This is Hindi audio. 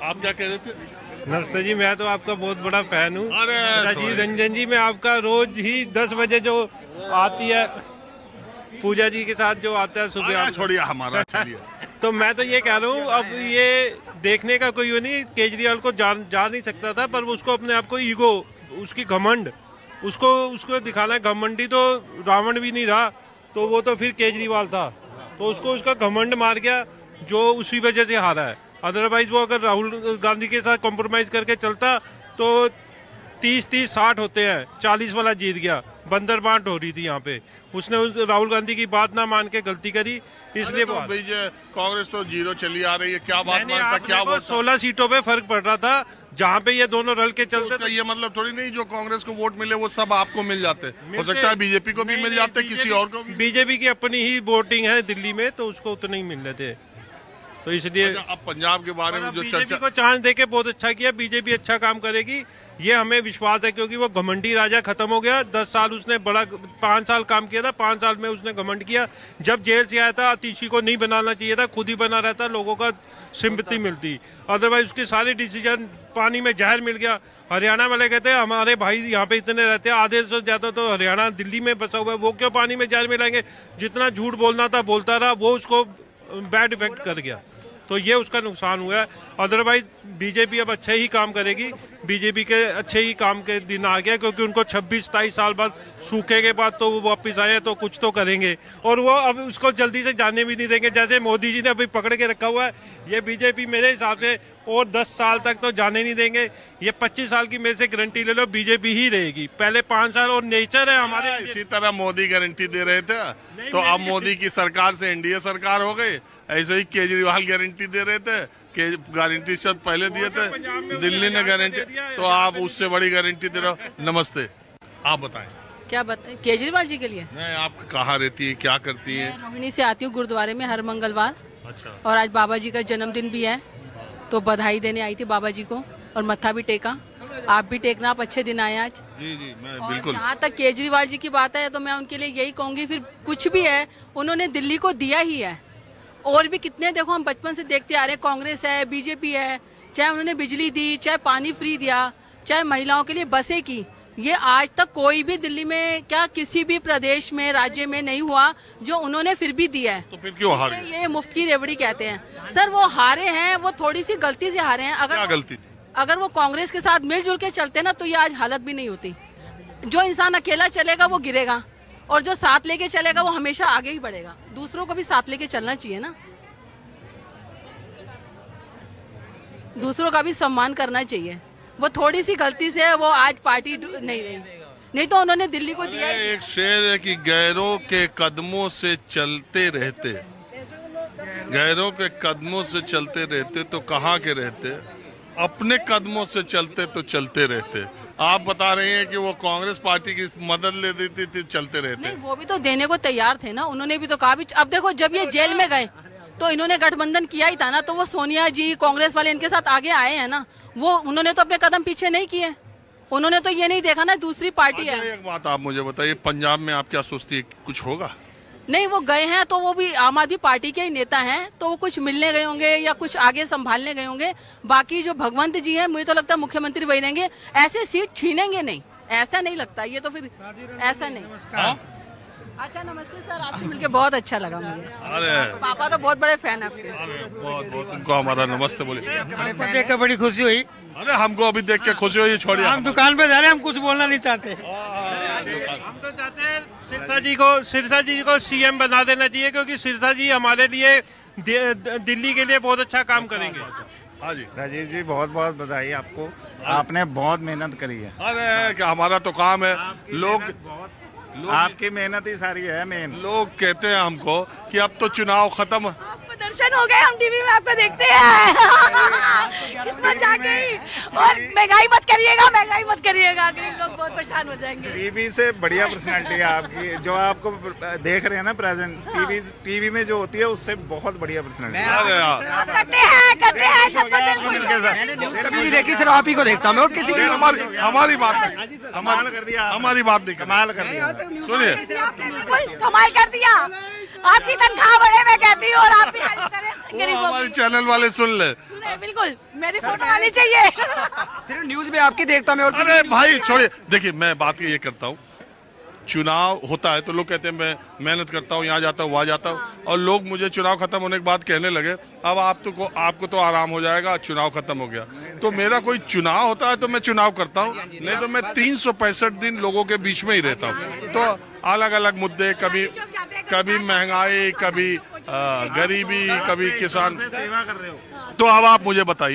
आप क्या कह रहे थे? नमस्ते जी, मैं तो आपका बहुत बड़ा फैन हूँ। अरे राजीव रंजन जी, मैं आपका रोज ही 10 बजे जो आती है पूजा जी के साथ जो आता है सुबह, छोड़िए हमारा, छोड़िए। तो मैं तो ये कह रहा हूँ, अब ये देखने का कोई वो नहीं, केजरीवाल को जा नहीं सकता था, पर उसको अपने आप को ईगो, उसकी घमंड, उसको दिखाना है। घमंडी तो रावण भी नहीं रहा, तो वो तो फिर केजरीवाल था, तो उसको उसका घमंड मार गया, जो उसी वजह से हारा है। अदरवाइज वो अगर राहुल गांधी के साथ कॉम्प्रोमाइज करके चलता तो 30-30-60 होते हैं, 40 वाला जीत गया। बंदर बांट हो रही थी यहाँ पे, उसने राहुल गांधी की बात ना मान के गलती करी, इसलिए तो कांग्रेस तो 0 चली आ रही है, क्या बात मानता, क्या वो 16 सीटों पे फर्क पड़ रहा था, जहाँ पे ये दोनों रल के चलते तो ये मतलब थोड़ी नहीं जो कांग्रेस को वोट मिले वो सब आपको मिल जाते, हो सकता है बीजेपी को भी मिल जाते, किसी और को भी। बीजेपी की अपनी ही वोटिंग है दिल्ली में, तो उसको उतने ही मिल रहे थे, तो इसलिए अब पंजाब के बारे में जो चर्चा को चांस देके बहुत अच्छा किया। बीजेपी अच्छा काम करेगी, ये हमें विश्वास है, क्योंकि वो घमंडी राजा खत्म हो गया। 10 साल उसने 5 साल काम किया था, 5 साल में उसने घमंड किया। जब जेल से आया था, अतिशी को नहीं बनाना चाहिए था, खुद ही बना रहता, लोगों का सिंपैथी मिलती, अदरवाइज उसके सारे डिसीजन पानी में जहर मिल गया। हरियाणा वाले कहते हैं हमारे भाई यहाँ पे इतने रहते हैं, आधे से ज्यादा तो हरियाणा दिल्ली में बसा हुआ है, वो क्यों पानी में जहर मिलाएंगे। जितना झूठ बोलना था बोलता रहा, वो उसको बैड इफेक्ट कर गया, तो ये उसका नुकसान हुआ है। अदरवाइज बीजेपी अब अच्छे ही काम करेगी, बीजेपी के अच्छे ही काम के दिन आ गया, क्योंकि उनको 26-27 साल बाद सूखे के बाद तो वो वापस आए, तो कुछ तो करेंगे, और वो अब उसको जल्दी से जाने भी नहीं देंगे। जैसे मोदी जी ने अभी पकड़ के रखा हुआ है, ये बीजेपी मेरे हिसाब से और 10 साल तक तो जाने नहीं देंगे। ये 25 साल की मेरे से गारंटी ले लो, बीजेपी ही रहेगी, पहले 5 साल, और नेचर है हमारे। इसी तरह मोदी गारंटी दे रहे थे, तो अब मोदी की सरकार से एनडीए सरकार हो गई। ऐसे ही केजरीवाल गारंटी दे रहे थे, कि गारंटी शायद पहले दिए थे, दिल्ली ने गारंटी, तो आप उससे बड़ी गारंटी दे रहे हो। नमस्ते, आप बताएं। क्या बताएं केजरीवाल जी के लिए? नहीं, आप कहाँ रहती है, क्या करती है? मैं रोहिणी से आती हूँ गुरुद्वारे में हर मंगलवार। अच्छा। और आज बाबा जी का जन्मदिन भी है, तो बधाई देने आई थी बाबा जी को, और मत्था भी टेका। आप भी टेकना, आप अच्छे दिन आए आज। जी जी, मैं और बिल्कुल। जहाँ तक केजरीवाल जी की बात है, तो मैं उनके लिए यही कहूंगी, फिर कुछ भी है, उन्होंने दिल्ली को दिया ही है। और भी कितने, देखो हम बचपन से देखते आ रहे, कांग्रेस है, बीजेपी है, चाहे उन्होंने बिजली दी, चाहे पानी फ्री दिया, चाहे महिलाओं के लिए बसें की, ये आज तक कोई भी दिल्ली में, क्या किसी भी प्रदेश में, राज्य में नहीं हुआ जो उन्होंने फिर भी दिया है। तो फिर क्यों हारे? ये मुफ्त की रेवड़ी कहते हैं सर। वो हारे हैं, वो थोड़ी सी गलती से हारे हैं। क्या गलती? अगर वो कांग्रेस के साथ मिलजुल के चलते ना, तो ये आज हालत भी नहीं होती। जो इंसान अकेला चलेगा वो गिरेगा, और जो साथ लेके चलेगा वो हमेशा आगे ही बढ़ेगा। दूसरों को भी साथ लेके चलना चाहिए ना, दूसरों का भी सम्मान करना चाहिए। वो थोड़ी सी गलती से वो आज पार्टी नहीं रही, नहीं तो उन्होंने दिल्ली को दिया। एक शेर है कि गैरों के कदमों से चलते रहते, गैरों के कदमों से चलते रहते तो कहाँ के रहते, अपने कदमों से चलते तो चलते रहते। आप बता रहे हैं कि वो कांग्रेस पार्टी की मदद ले देती थी, चलते रहते। नहीं, वो भी तो देने को तैयार थे ना, उन्होंने भी तो कहा भी। अब देखो, जब ये जेल में गए तो इन्होंने गठबंधन किया ही था ना, तो वो सोनिया जी, कांग्रेस वाले इनके साथ आगे आए हैं ना, वो उन्होंने तो अपने कदम पीछे नहीं किए। उन्होंने तो ये नहीं देखा ना दूसरी पार्टी है। एक बात आप मुझे बताइए, पंजाब में आप क्या सोचती है, कुछ होगा? नहीं, वो गए हैं तो वो भी आम आदमी पार्टी के ही नेता हैं, तो वो कुछ मिलने गए होंगे या कुछ आगे संभालने गए होंगे। बाकी जो भगवंत जी हैं, मुझे तो लगता है मुख्यमंत्री वही रहेंगे, ऐसे सीट छीनेंगे नहीं, ऐसा नहीं लगता। ये तो फिर ऐसा नहीं। अच्छा, नमस्ते सर, आपसे मिलके बहुत अच्छा लगा मुझे। अरे पापा तो बहुत बड़े फैन आपके। बहुत बहुत उनको हमारा नमस्ते बोले। देख कर बड़ी खुशी हुई। अरे हमको अभी देख के खुशी हुई, छोड़िए। हम दुकान पे जा रहे हैं, हम कुछ बोलना नहीं चाहते। हम तो चाहते हैं सिरसा जी को सीएम बना देना चाहिए, क्योंकि सिरसा जी हमारे लिए दिल्ली के लिए बहुत अच्छा काम करेंगे। हाँ जी राजीव जी, बहुत बहुत बधाई आपको, आपने बहुत मेहनत करी है। अरे क्या हमारा तो काम है, लोग आपकी मेहनत ही सारी है मेन। लोग कहते हैं हमको कि अब तो चुनाव खत्म। आपको दर्शन हो गए, हम टीवी में आपको देखते हैं। किस्मत जाग गई। और महंगाई मत करिएगा, महंगाई मत करिएगा, गरीब लोग बहुत परेशान हो जाएंगे। टीवी से बढ़िया पर्सनालिटी है आपकी, जो आपको देख रहे हैं ना प्रेजेंट, टीवी में जो होती है उससे बहुत बढ़िया पर्सनालिटी। अरे यार, करते हैं सबको दिल खुश। कभी भी देखी सिर्फ आप ही को देखता हूँ मैं, और किसी की हमारी बात नहीं, कमाल कर दिया, हमारी बात नहीं, कमाल कर दिया। सुनिए। बिल्कुल कमाल कर दिया। आपकी तनख्वाह बढ़े मैं कहती हूँ, और आप भी हेल्प करें वो गरीबों हमारे की। चैनल वाले सुन ले। सुने, बिल्कुल मेरी फोटो आनी चाहिए। सिर्फ न्यूज में आपकी देखता हूँ मैं, और अरे भाई छोड़िए, देखिए मैं बात ये करता हूँ, चुनाव होता है तो लोग कहते हैं मैं मेहनत करता हूँ, यहाँ जाता हूँ वहाँ जाता हूँ, और लोग मुझे चुनाव खत्म होने के बाद कहने लगे अब आपको तो आराम हो जाएगा, चुनाव खत्म हो गया। तो मेरा कोई चुनाव होता है तो मैं चुनाव करता हूँ, नहीं तो मैं 365 दिन लोगों के बीच में ही रहता हूँ। तो अलग अलग मुद्दे, कभी महंगाई, कभी गरीबी, कभी किसान। सेवा कर रहे हो। तो अब आप मुझे बताइए।